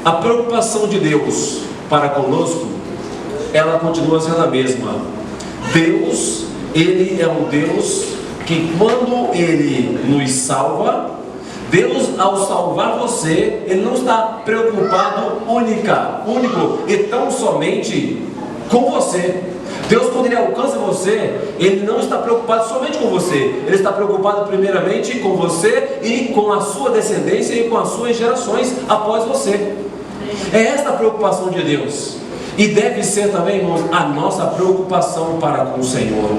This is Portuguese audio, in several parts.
A preocupação de Deus para conosco, ela continua sendo a mesma. Deus, Ele é um Deus que quando Ele nos salva, Deus, ao salvar você, Ele não está preocupado único e tão somente com você. Deus, quando Ele alcança você, Ele não está preocupado somente com você. Ele está preocupado primeiramente com você e com a sua descendência e com as suas gerações após você. É esta a preocupação de Deus. E deve ser também, irmãos, a nossa preocupação para com o Senhor.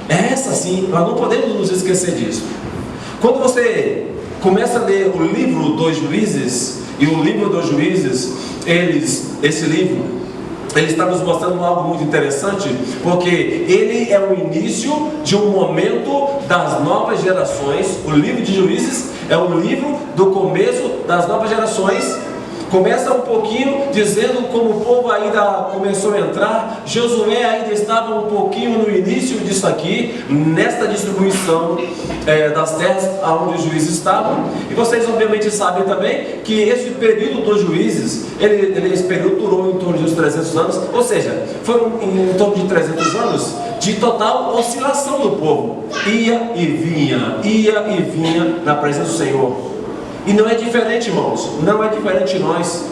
É essa sim, nós não podemos nos esquecer disso. Quando você começa a ler o livro dos Juízes, e o livro dos Juízes, esse livro, ele está nos mostrando algo muito interessante, porque ele é o início de um momento das novas gerações. O livro de Juízes é o livro do começo das novas gerações. Começa um pouquinho dizendo como o povo ainda começou a entrar. Josué ainda estava um pouquinho no início disso aqui, nesta distribuição das terras onde os juízes estavam. E vocês obviamente sabem também que esse período dos juízes, esse período durou em torno de uns 300 anos, ou seja, foram em torno de 300 anos de total oscilação do povo. Ia e vinha na presença do Senhor. E não é diferente, irmãos, não é diferente de nós.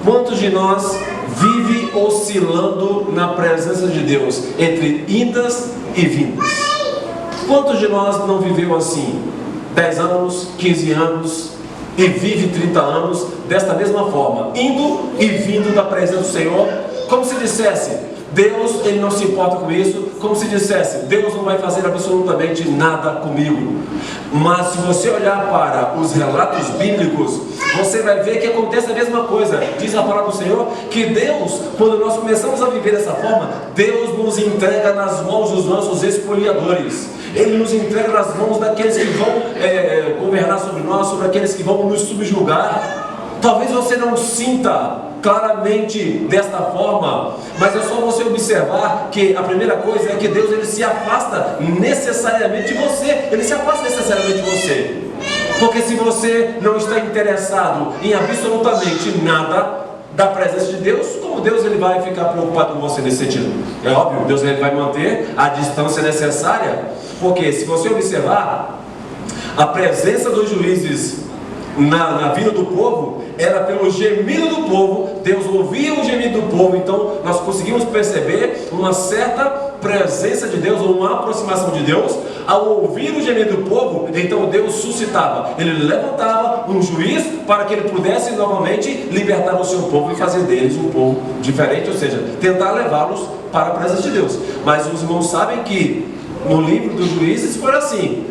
Quantos de nós vive oscilando na presença de Deus, entre indas e vindas? Quantos de nós não viveu assim, 10 anos, 15 anos, e vive 30 anos, desta mesma forma, indo e vindo da presença do Senhor, como se dissesse, Deus, Ele não se importa com isso, como se dissesse, Deus não vai fazer absolutamente nada comigo. Mas se você olhar para os relatos bíblicos, você vai ver que acontece a mesma coisa. Diz a palavra do Senhor que Deus, quando nós começamos a viver dessa forma, Deus nos entrega nas mãos dos nossos espoliadores. Ele nos entrega nas mãos daqueles que vão governar sobre nós, sobre aqueles que vão nos subjugar. Talvez você não sinta claramente desta forma, mas é só você observar que a primeira coisa é que Deus, Ele se afasta necessariamente de você. Ele se afasta necessariamente de você, porque se você não está interessado em absolutamente nada da presença de Deus, como Deus ele vai ficar preocupado com você nesse sentido? É óbvio, Deus ele vai manter a distância necessária, porque se você observar a presença dos juízes na vida do povo, era pelo gemido do povo. Deus ouvia o gemido do povo. Então nós conseguimos perceber uma certa presença de Deus, ou uma aproximação de Deus. Ao ouvir o gemido do povo, então Deus suscitava, Ele levantava um juiz para que Ele pudesse novamente libertar o seu povo e fazer deles um povo diferente, ou seja, tentar levá-los para a presença de Deus. Mas os irmãos sabem que no livro dos Juízes foi assim,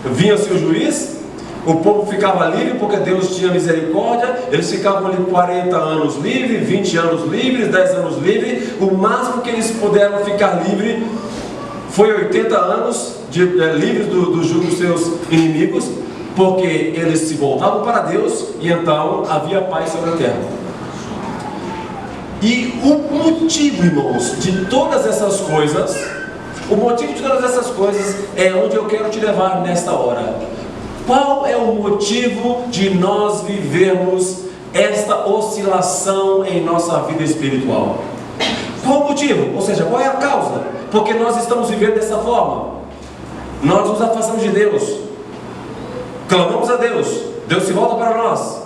vinha-se o juiz, o povo ficava livre porque Deus tinha misericórdia. Eles ficavam ali 40 anos livres, 20 anos livres, 10 anos livres. O máximo que eles puderam ficar livres foi 80 anos livres do jugo dos seus inimigos, porque eles se voltavam para Deus e então havia paz sobre a terra. E o motivo, irmãos, de todas essas coisas, é onde eu quero te levar nesta hora. Qual é o motivo de nós vivermos esta oscilação em nossa vida espiritual? Qual o motivo? Ou seja, qual é a causa? Porque nós estamos vivendo dessa forma. Nós nos afastamos de Deus, clamamos a Deus, Deus se volta para nós,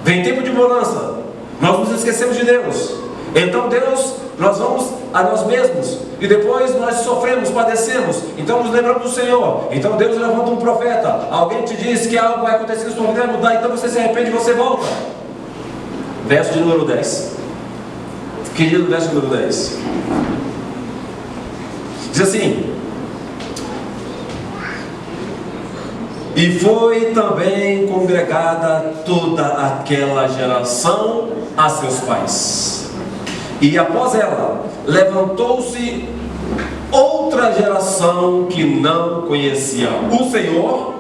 vem tempo de bonança, nós nos esquecemos de Deus. Então Deus, nós vamos a nós mesmos, e depois nós sofremos, padecemos, então nos lembramos do Senhor. Então Deus levanta um profeta, alguém te diz que algo vai acontecer, na sua vida vai mudar, então você se arrepende e você volta. Verso de número 10. Querido, verso número 10 diz assim: e foi também congregada toda aquela geração a seus pais, e após ela levantou-se outra geração que não conhecia o Senhor,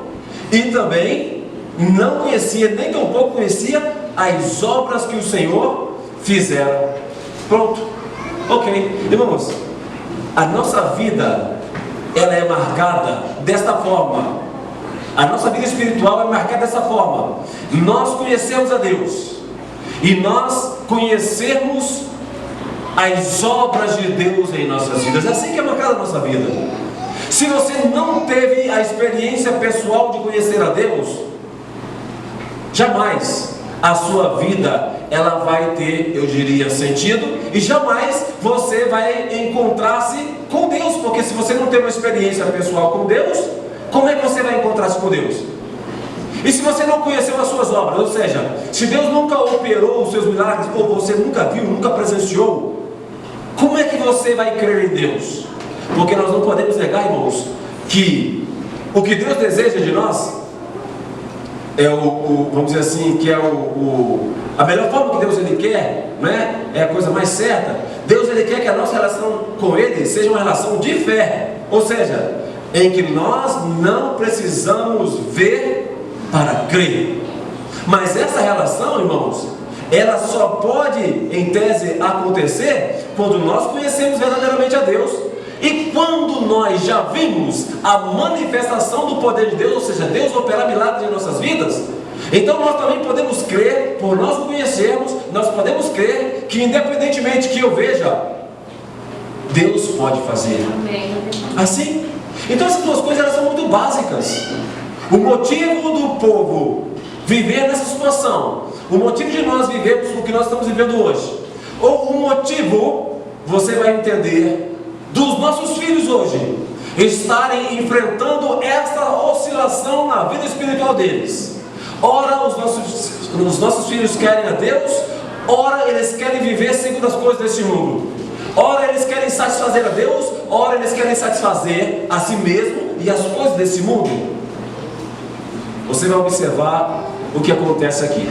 e também não conhecia, nem tampouco conhecia as obras que o Senhor fizera. Pronto, ok, irmãos, a nossa vida, ela é marcada desta forma. A nossa vida espiritual é marcada dessa forma. Nós conhecemos a Deus, e nós conhecermos as obras de Deus em nossas vidas. É assim que é marcada a nossa vida. Se você não teve a experiência pessoal de conhecer a Deus, jamais a sua vida ela vai ter, eu diria, sentido, e jamais você vai encontrar-se com Deus, porque se você não tem uma experiência pessoal com Deus, como é que você vai encontrar-se com Deus? E se você não conheceu as suas obras, ou seja, se Deus nunca operou os seus milagres, ou você nunca viu, nunca presenciou, como é que você vai crer em Deus? Porque nós não podemos negar, irmãos, que o que Deus deseja de nós é vamos dizer assim, que é a melhor forma que Deus ele quer, né? É a coisa mais certa. Deus ele quer que a nossa relação com Ele seja uma relação de fé, ou seja, em que nós não precisamos ver para crer. Mas essa relação, irmãos, ela só pode, em tese, acontecer quando nós conhecemos verdadeiramente a Deus. E quando nós já vimos a manifestação do poder de Deus, ou seja, Deus operar milagres em nossas vidas, então nós também podemos crer, por nós o conhecermos, nós podemos crer que independentemente que eu veja, Deus pode fazer. Assim? Então essas duas coisas elas são muito básicas. O motivo do povo viver nessa situação, o motivo de nós vivermos o que nós estamos vivendo hoje, ou o motivo, você vai entender, dos nossos filhos hoje estarem enfrentando essa oscilação na vida espiritual deles. Ora os nossos filhos querem a Deus, ora eles querem viver segundo as coisas deste mundo. Ora eles querem satisfazer a Deus, ora eles querem satisfazer a si mesmo e as coisas desse mundo. Você vai observar o que acontece aqui.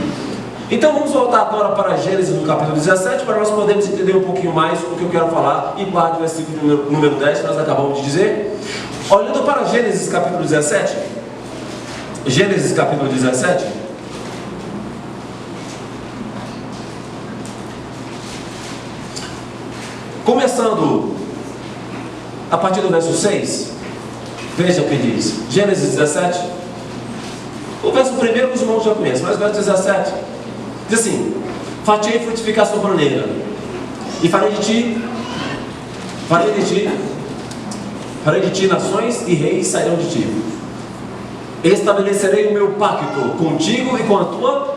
Então vamos voltar agora para Gênesis no capítulo 17, para nós podermos entender um pouquinho mais o que eu quero falar. E guarde o versículo número 10 que nós acabamos de dizer. Olhando para Gênesis capítulo 17, Gênesis capítulo 17, começando a partir do verso 6, veja o que diz. Gênesis 17, o verso primeiro que os irmãos já conhecem, mas o verso 17 diz assim: fartei e frutificar sobremaneira, e farei de ti nações e reis sairão de ti. Estabelecerei o meu pacto contigo e com a tua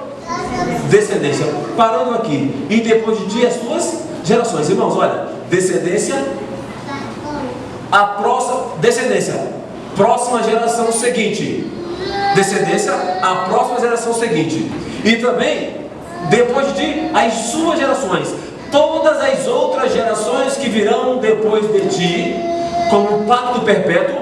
descendência. Parando aqui, e depois de ti as tuas gerações. Irmãos, olha, descendência, próxima geração seguinte. Descendência, a próxima geração seguinte. E também, depois de ti, as suas gerações. Todas as outras gerações que virão depois de ti, como um pacto perpétuo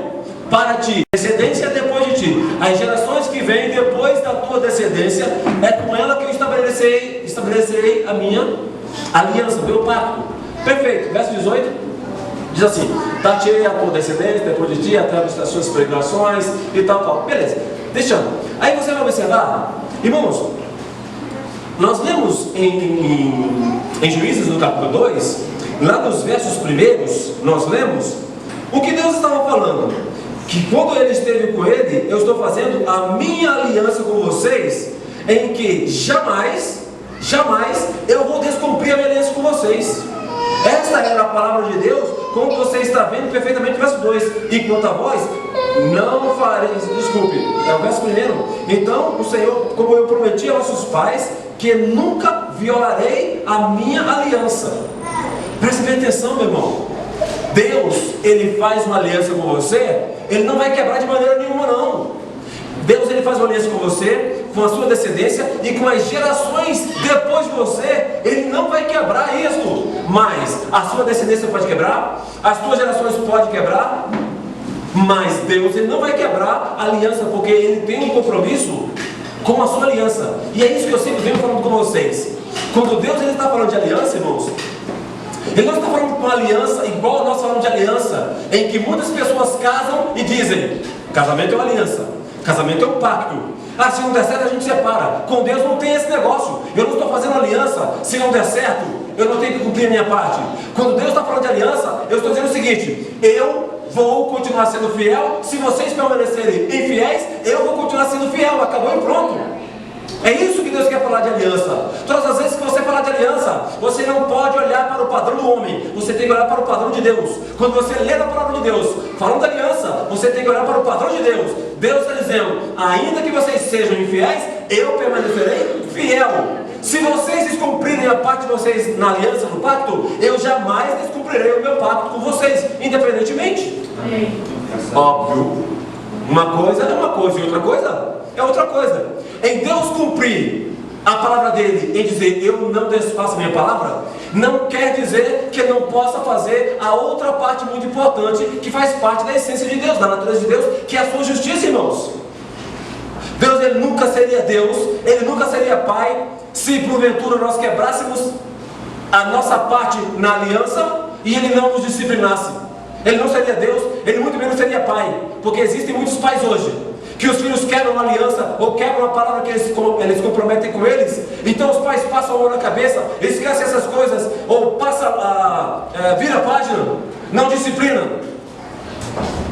para ti. Descendência depois de ti. As gerações que vêm depois da tua descendência, é com ela que eu estabelecerei a minha aliança, meu pacto. Perfeito. Verso 18 diz assim: dar-te-ei a tua descendência depois de ti, até as suas peregrinações e tal. Beleza. Deixando. Aí você vai observar, irmãos, nós lemos em Juízes no capítulo 2, lá nos versos primeiros, nós lemos o que Deus estava falando, que quando Ele esteve com ele, eu estou fazendo a minha aliança com vocês, em que jamais eu vou descumprir a minha aliança com vocês. Esta era a palavra de Deus, como você está vendo perfeitamente no verso 2. E quanto a vós, não fareis, desculpe, é o verso primeiro. Então o Senhor, como eu prometi a nossos pais, que nunca violarei a minha aliança. Preste bem atenção, meu irmão. Deus, Ele faz uma aliança com você, Ele não vai quebrar de maneira nenhuma, não. Deus, Ele faz uma aliança com você, com a sua descendência e com as gerações depois de você. Ele não vai quebrar isso. Mas a sua descendência pode quebrar, as suas gerações podem quebrar, mas Deus, Ele não vai quebrar a aliança, porque Ele tem um compromisso com a sua aliança. E é isso que eu sempre venho falando com vocês. Quando Deus Ele está falando de aliança, irmãos, Ele não está falando de uma aliança igual nós falamos de aliança, em que muitas pessoas casam e dizem: casamento é uma aliança, casamento é um pacto. Ah, se não der certo a gente separa. Com Deus não tem esse negócio. Eu não estou fazendo aliança, se não der certo eu não tenho que cumprir a minha parte. Quando Deus está falando de aliança, eu estou dizendo o seguinte: eu vou continuar sendo fiel. Se vocês permanecerem infiéis, eu vou continuar sendo fiel. Acabou e pronto. É isso que Deus quer falar de aliança. Todas as vezes que aliança, você não pode olhar para o padrão do homem, você tem que olhar para o padrão de Deus. Quando você lê a palavra de Deus, falando da aliança, você tem que olhar para o padrão de Deus. Deus está dizendo: ainda que vocês sejam infiéis, eu permanecerei fiel. Se vocês descumprirem a parte de vocês na aliança, no pacto, eu jamais descumprirei o meu pacto com vocês, independentemente. Óbvio, uma coisa é uma coisa e outra coisa é outra coisa. Em Deus cumprir a palavra dele, em dizer eu não desfaço minha palavra, não quer dizer que ele não possa fazer a outra parte muito importante, que faz parte da essência de Deus, da natureza de Deus, que é a sua justiça, irmãos. Deus, ele nunca seria Deus, ele nunca seria Pai, se porventura nós quebrássemos a nossa parte na aliança e ele não nos disciplinasse. Ele não seria Deus, ele muito menos seria Pai, porque existem muitos pais hoje que os filhos quebram uma aliança ou quebram a palavra que eles comprometem com eles. Então os pais passam a mão na cabeça, esquecem essas coisas, ou vira a página, não disciplina,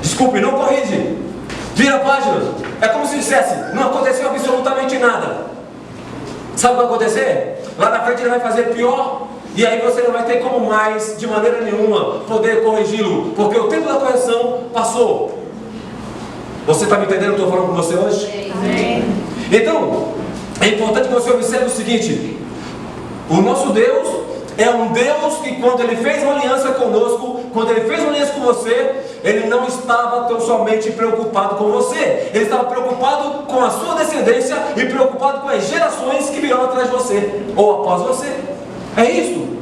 desculpe, não corrige, vira a página. É como se dissesse: não aconteceu absolutamente nada. Sabe o que vai acontecer? Lá na frente ele vai fazer pior, e aí você não vai ter como mais, de maneira nenhuma, poder corrigi-lo, porque o tempo da correção passou. Você está me entendendo o que eu estou falando com você hoje? Então, é importante que você observe o seguinte: o nosso Deus é um Deus que, quando ele fez uma aliança conosco, quando ele fez uma aliança com você, ele não estava tão somente preocupado com você, ele estava preocupado com a sua descendência e preocupado com as gerações que virão atrás de você ou após você. É isso.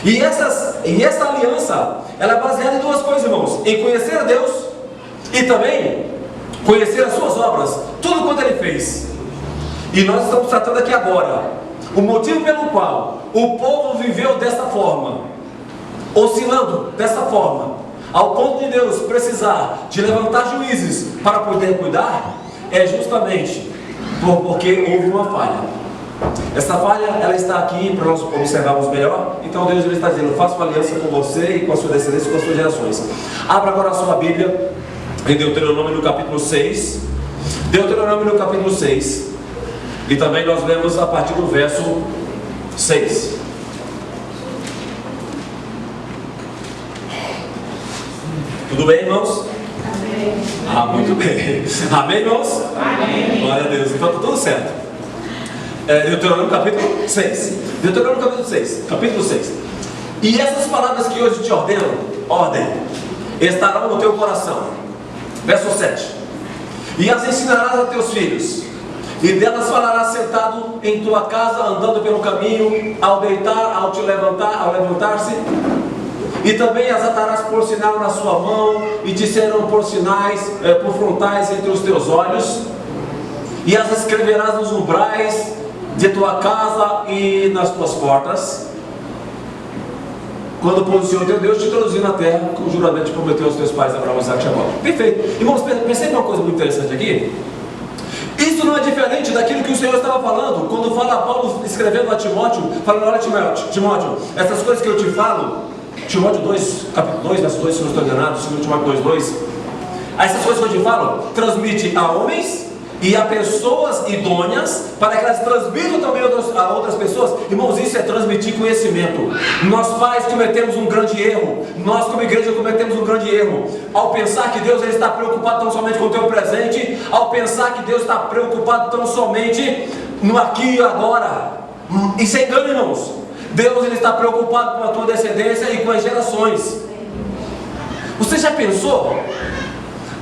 E essa aliança, ela é baseada em duas coisas, irmãos: em conhecer a Deus e também conhecer as suas obras, tudo quanto ele fez. E nós estamos tratando aqui agora o motivo pelo qual o povo viveu desta forma, oscilando desta forma, ao ponto de Deus precisar de levantar juízes para poder cuidar, é justamente porque houve uma falha. Essa falha, ela está aqui para nós observarmos melhor. Então Deus, ele está dizendo: faça uma aliança com você e com a sua descendência e com as suas gerações. Abra agora a sua Bíblia em Deuteronômio no capítulo 6. Deuteronômio no capítulo 6. E também nós lemos a partir do verso 6. Tudo bem, irmãos? Amém. Ah, muito bem. Amém, irmãos? Amém. Glória a Deus. Então está tudo certo. Deuteronômio capítulo 6. Deuteronômio capítulo 6. Capítulo 6. E essas palavras que hoje te ordeno, estarão no teu coração. Verso 7. E as ensinarás a teus filhos, e delas falarás sentado em tua casa, andando pelo caminho, ao deitar, ao te levantar, ao levantar-se. E também as atarás por sinal na sua mão, e te serão por sinais, por frontais entre os teus olhos. E as escreverás nos umbrais de tua casa e nas tuas portas, quando o Senhor teu Deus te introduzir na terra, com o juramento que prometeu aos teus pais, Abraão, Isaac e Jacó. Perfeito. Irmãos, percebe uma coisa muito interessante aqui? Isso não é diferente daquilo que o Senhor estava falando, quando fala Paulo escrevendo a Timóteo, falando: olha, Timóteo, essas coisas que eu te falo, Timóteo 2, capítulo 2, verso 2, se não estou enganado, 2 Timóteo 2, 2, essas coisas que eu te falo, transmite a homens e a pessoas idôneas, para que elas transmitam também a outras pessoas. Irmãos, isso é transmitir conhecimento. Nós pais cometemos um grande erro, nós como igreja cometemos um grande erro, ao pensar que Deus, ele está preocupado tão somente com o teu presente, ao pensar que Deus está preocupado tão somente no aqui e agora. Isso é engano, irmãos. Deus, ele está preocupado com a tua descendência e com as gerações. Você já pensou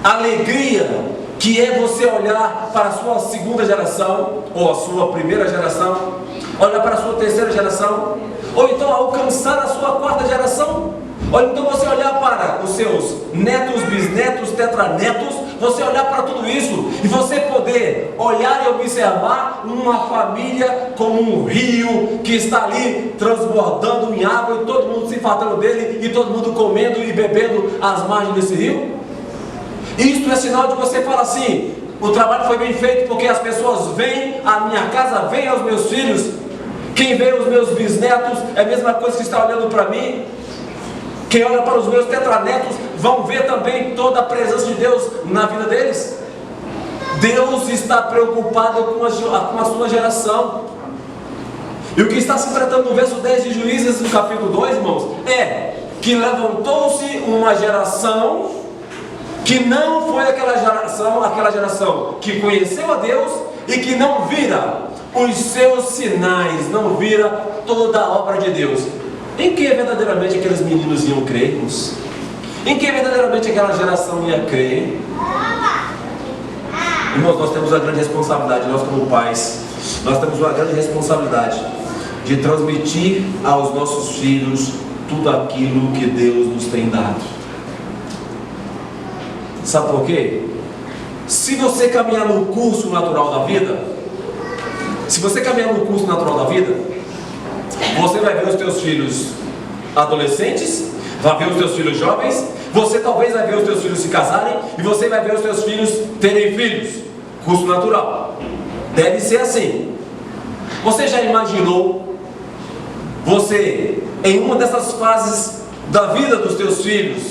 a alegria que é você olhar para a sua segunda geração, ou a sua primeira geração, olhar para a sua terceira geração, ou então alcançar a sua quarta geração? Olha, então você olhar para os seus netos, bisnetos, tetranetos, você olhar para tudo isso, e você poder olhar e observar uma família como um rio, que está ali transbordando em água, e todo mundo se fartando dele, e todo mundo comendo e bebendo às margens desse rio. Isto é sinal de que você fala assim: o trabalho foi bem feito, porque as pessoas vêm à minha casa, vêm aos meus filhos. Quem vê os meus bisnetos é a mesma coisa que está olhando para mim. Quem olha para os meus tetranetos vão ver também toda a presença de Deus na vida deles. Deus está preocupado com a sua geração. E o que está se tratando no verso 10 de Juízes, no capítulo 2, irmãos, é que levantou-se uma geração que não foi aquela geração que conheceu a Deus e que não vira os seus sinais, não vira toda a obra de Deus. Em que verdadeiramente aqueles meninos iam crer, irmãos? Em que verdadeiramente aquela geração ia crer? Irmãos, nós temos uma grande responsabilidade, nós como pais, nós temos uma grande responsabilidade de transmitir aos nossos filhos tudo aquilo que Deus nos tem dado. Sabe por quê? Se você caminhar no curso natural da vida, você vai ver os teus filhos adolescentes, vai ver os teus filhos jovens, você talvez vai ver os teus filhos se casarem, e você vai ver os teus filhos terem filhos. Curso natural. Deve ser assim. Você já imaginou você, em uma dessas fases da vida dos teus filhos,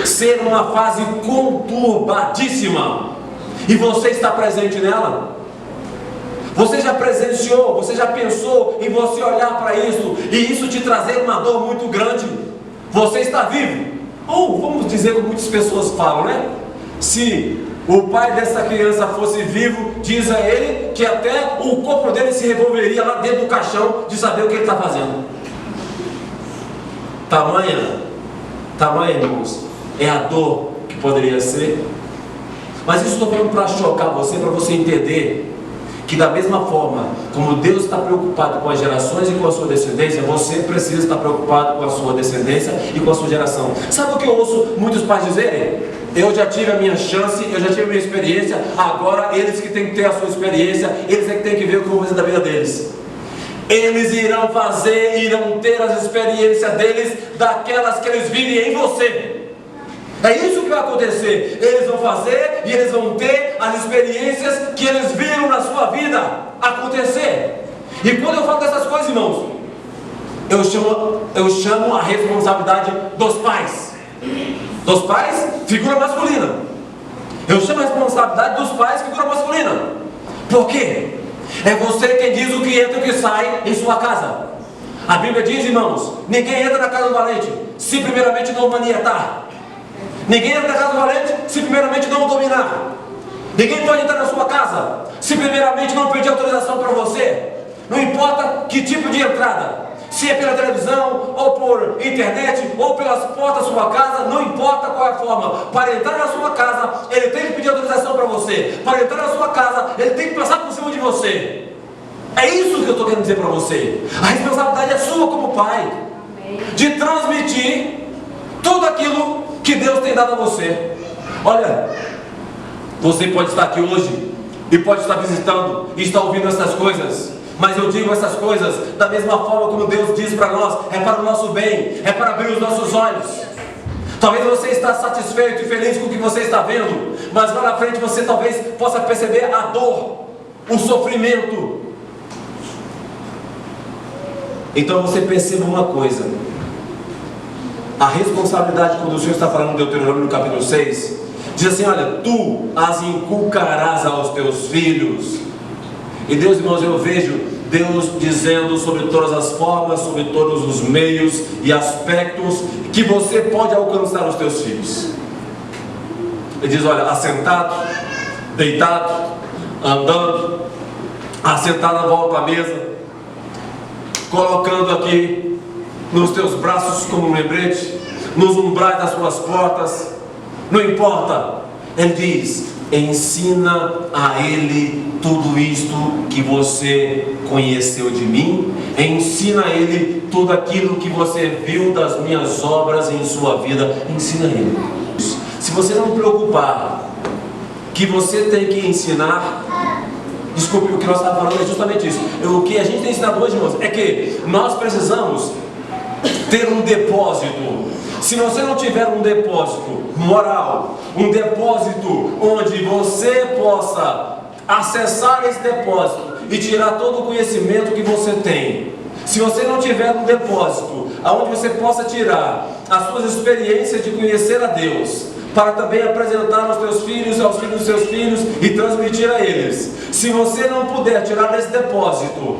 ser uma fase conturbadíssima, e você está presente nela? Você já presenciou, você já pensou em você olhar para isso, e isso te trazer uma dor muito grande? Você está vivo? Ou vamos dizer como muitas pessoas falam, né? Se o pai dessa criança fosse vivo, diz a ele que até o corpo dele se revolveria lá dentro do caixão de saber o que ele está fazendo. Tamanha, irmãos, é a dor que poderia ser. Mas isso estou falando para chocar você, para você entender que da mesma forma como Deus está preocupado com as gerações e com a sua descendência, você precisa estar preocupado com a sua descendência e com a sua geração. Sabe o que eu ouço muitos pais dizerem? Eu já tive a minha chance, eu já tive a minha experiência, agora eles que têm que ter a sua experiência, eles é que têm que ver o que vão fazer da vida deles. Eles irão ter as experiências deles, daquelas que eles virem em você. É isso que vai acontecer. Eles vão fazer e eles vão ter as experiências que eles viram na sua vida acontecer. E quando eu falo dessas coisas, irmãos, eu chamo a responsabilidade dos pais. Dos pais, figura masculina. Eu chamo a responsabilidade dos pais, figura masculina. Por quê? É você quem diz o que entra e o que sai em sua casa. A Bíblia diz, irmãos, ninguém entra na casa do valente se primeiramente não o manietar. Ninguém entra na casa do valente se primeiramente não o dominar. Ninguém pode entrar na sua casa se primeiramente não pedir autorização para você. Não importa que tipo de entrada, se é pela televisão, ou por internet, ou pelas portas da sua casa, não importa qual é a forma. Para entrar na sua casa, ele tem que pedir autorização para você. Para entrar na sua casa, ele tem que passar por cima de você. É isso que eu estou querendo dizer para você. A responsabilidade é sua como pai, de transmitir tudo aquilo que Deus tem dado a você. Olha, você pode estar aqui hoje e pode estar visitando e estar ouvindo essas coisas, mas eu digo essas coisas da mesma forma como Deus diz para nós, é para o nosso bem, é para abrir os nossos olhos. Talvez você está satisfeito e feliz com o que você está vendo, mas lá na frente você talvez possa perceber a dor, o sofrimento. Então você perceba uma coisa: a responsabilidade, quando o Senhor está falando em Deuteronômio no capítulo 6, diz assim: olha, tu as inculcarás aos teus filhos. E Deus, irmãos, eu vejo Deus dizendo sobre todas as formas, sobre todos os meios e aspectos que você pode alcançar os teus filhos. Ele diz: olha, assentado, deitado, andando, assentado na volta da mesa, colocando aqui nos teus braços como um lembrete, nos umbrais das suas portas, não importa. Ele diz: ensina a ele tudo isto que você conheceu de mim, ensina a ele tudo aquilo que você viu das minhas obras em sua vida, ensina a ele. Se você não preocupar que você tem que ensinar, desculpe, o que nós estamos falando é justamente isso. O que a gente tem ensinado hoje, irmãos, é que nós precisamos ter um depósito. Se você não tiver um depósito moral, um depósito onde você possa acessar esse depósito e tirar todo o conhecimento que você tem, se você não tiver um depósito onde você possa tirar as suas experiências de conhecer a Deus, para também apresentar aos teus filhos, aos filhos dos seus filhos e transmitir a eles, se você não puder tirar desse depósito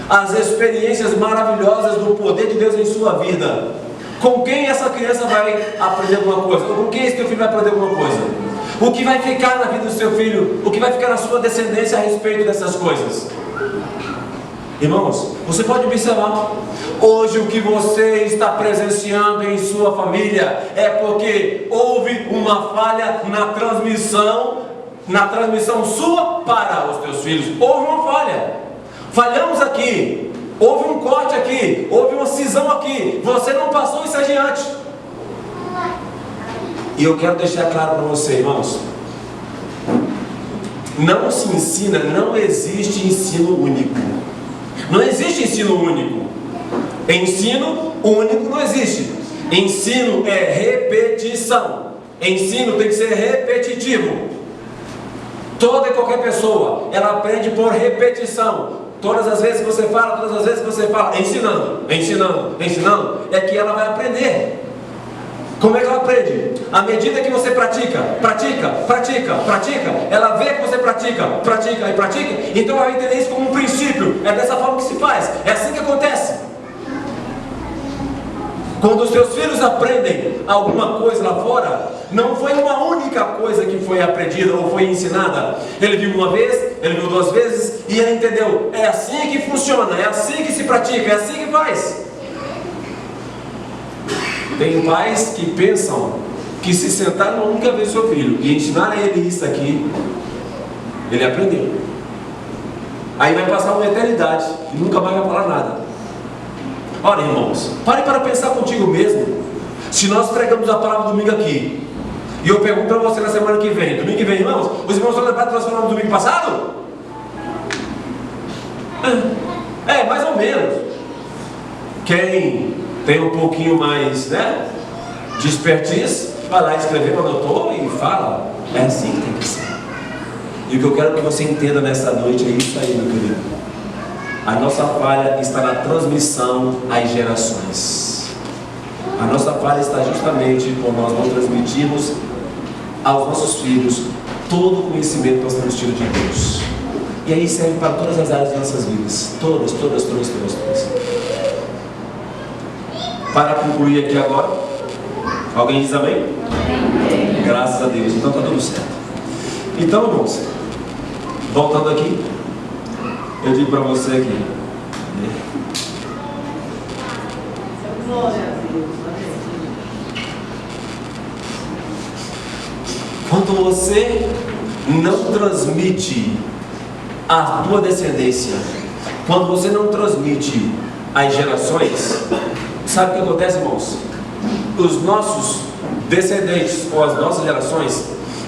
as experiências maravilhosas do poder de Deus em sua vida, com quem essa criança vai aprender alguma coisa? Ou com quem esse teu filho vai aprender alguma coisa? O que vai ficar na vida do seu filho? O que vai ficar na sua descendência a respeito dessas coisas? Irmãos, você pode observar, hoje o que você está presenciando em sua família é porque houve uma falha na transmissão sua para os teus filhos. Houve uma falha, falhamos aqui, houve um corte aqui, houve uma cisão aqui, você não passou isso adiante. E eu quero deixar claro para você, irmãos, não se ensina, não existe ensino único. Não existe ensino único. Ensino único não existe. Ensino é repetição. Ensino tem que ser repetitivo. Toda e qualquer pessoa, ela aprende por repetição. Todas as vezes que você fala, todas as vezes que você fala, ensinando, é que ela vai aprender. Como é que ela aprende? À medida que você pratica, ela vê que você pratica, então ela vai entender isso como um princípio. É dessa forma que se faz, é assim que acontece. Quando os teus filhos aprendem alguma coisa lá fora, não foi uma única coisa que foi aprendida ou foi ensinada. Ele viu uma vez, ele viu duas vezes e ele entendeu. É assim que funciona, é assim que se pratica, é assim que faz. Tem pais que pensam que se sentar uma única vez seu filho e ensinar ele isso aqui, ele aprendeu. Aí vai passar uma eternidade e nunca mais vai falar nada. Olha, irmãos, pare para pensar contigo mesmo. Se nós pregamos a palavra domingo aqui, e eu pergunto para você na semana que vem, domingo que vem, irmãos, os irmãos vão lembrar que nós falamos domingo passado? Mais ou menos. Quem tem um pouquinho mais, de expertise, vai lá escrever, anotou e fala. É assim que tem que ser. E o que eu quero que você entenda nessa noite é isso aí, meu querido. A nossa falha está na transmissão às gerações. A nossa falha está justamente por nós não transmitirmos aos nossos filhos todo o conhecimento que nós temos tido de Deus. E aí serve para todas as áreas de nossas vidas. Todas. Para concluir aqui agora, alguém diz amém? Amém. Graças a Deus, então está tudo certo. Então, irmãos, voltando aqui, eu digo para você aqui, quando você não transmite a tua descendência, quando você não transmite as gerações, sabe o que acontece, irmãos? Os nossos descendentes ou as nossas gerações,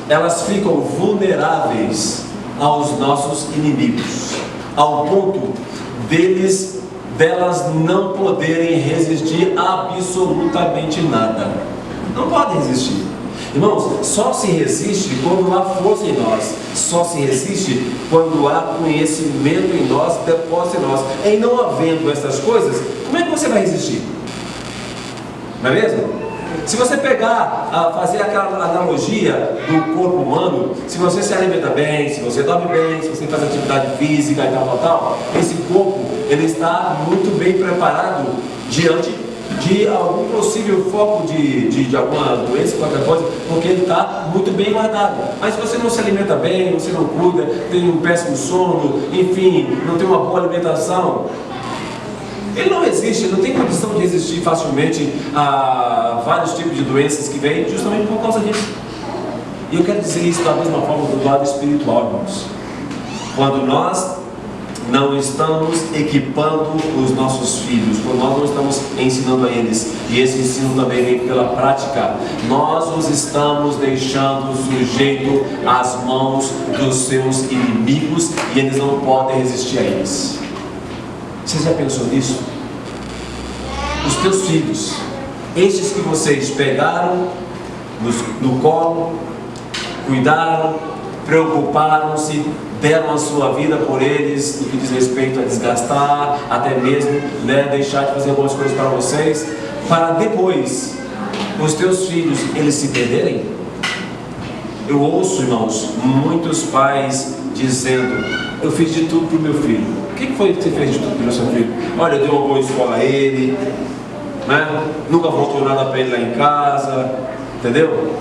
elas ficam vulneráveis aos nossos inimigos, ao ponto delas não poderem resistir absolutamente nada. Não podem resistir. Irmãos, só se resiste quando há força em nós. Só se resiste quando há conhecimento em nós, depósito em nós. Em não havendo essas coisas, como é que você vai resistir? Não é mesmo? Se você pegar, fazer aquela analogia do corpo humano, se você se alimenta bem, se você dorme bem, se você faz atividade física e tal, esse corpo, ele está muito bem preparado diante de algum possível foco de alguma doença, qualquer coisa, porque ele está muito bem guardado. Mas se você não se alimenta bem, você não cuida, tem um péssimo sono, enfim, não tem uma boa alimentação, ele não resiste, ele não tem condição de resistir facilmente a vários tipos de doenças que vêm justamente por causa disso. E eu quero dizer isso da mesma forma do lado espiritual, irmãos. Quando nós não estamos equipando os nossos filhos, quando nós não estamos ensinando a eles, e esse ensino também vem pela prática, nós os estamos deixando sujeito às mãos dos seus inimigos e eles não podem resistir a eles. Você já pensou nisso? Os teus filhos, estes que vocês pegaram no colo, cuidaram, preocuparam-se, deram a sua vida por eles, no que diz respeito a desgastar, até mesmo deixar de fazer algumas coisas para vocês, para depois os teus filhos eles se perderem? Eu ouço, irmãos, muitos pais dizendo: eu fiz de tudo para o meu filho. O que foi que você fez de tudo para o seu filho? Olha, eu dei uma boa escola a ele, né? Nunca faltou nada para ele lá em casa, entendeu?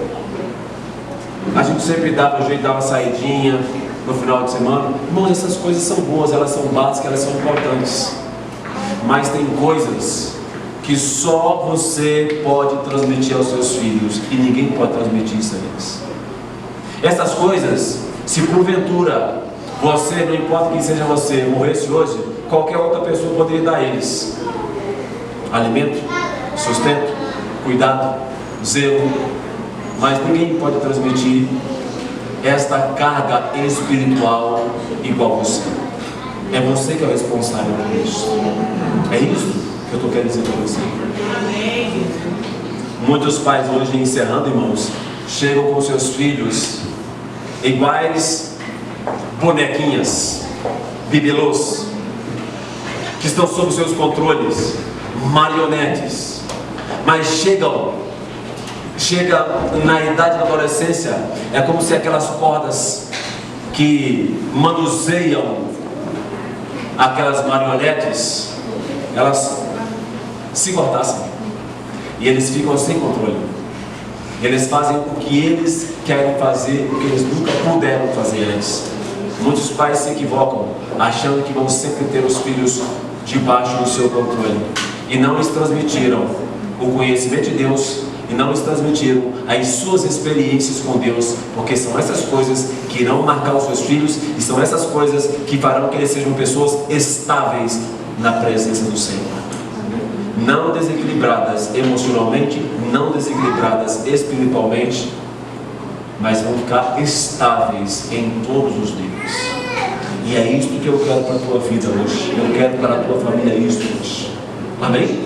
A gente sempre dava um jeito, dava uma saidinha no final de semana. Irmãos, essas coisas são boas, elas são básicas, elas são importantes. Mas tem coisas que só você pode transmitir aos seus filhos e ninguém pode transmitir isso a eles. Essas coisas, se porventura você, não importa quem seja você, morresse hoje, qualquer outra pessoa poderia dar a eles alimento, sustento, cuidado, zelo, mas ninguém pode transmitir esta carga espiritual igual você. É você que é o responsável por isso. É isso que eu estou querendo dizer para você. Muitos pais hoje, encerrando, irmãos, chegam com seus filhos iguais bonequinhas, bibelôs, que estão sob seus controles, marionetes, mas chega na idade da adolescência, é como se aquelas cordas que manuseiam aquelas marionetes, elas se cortassem e eles ficam sem controle. Eles fazem o que eles querem fazer, o que eles nunca puderam fazer antes. Muitos pais se equivocam achando que vão sempre ter os filhos debaixo do seu controle e não lhes transmitiram o conhecimento de Deus e não lhes transmitiram as suas experiências com Deus, porque são essas coisas que irão marcar os seus filhos e são essas coisas que farão que eles sejam pessoas estáveis na presença do Senhor. Não desequilibradas emocionalmente, não desequilibradas espiritualmente, mas vão ficar estáveis em todos os níveis. E é isso que eu quero para a tua vida hoje. Eu quero para a tua família isso hoje. Amém?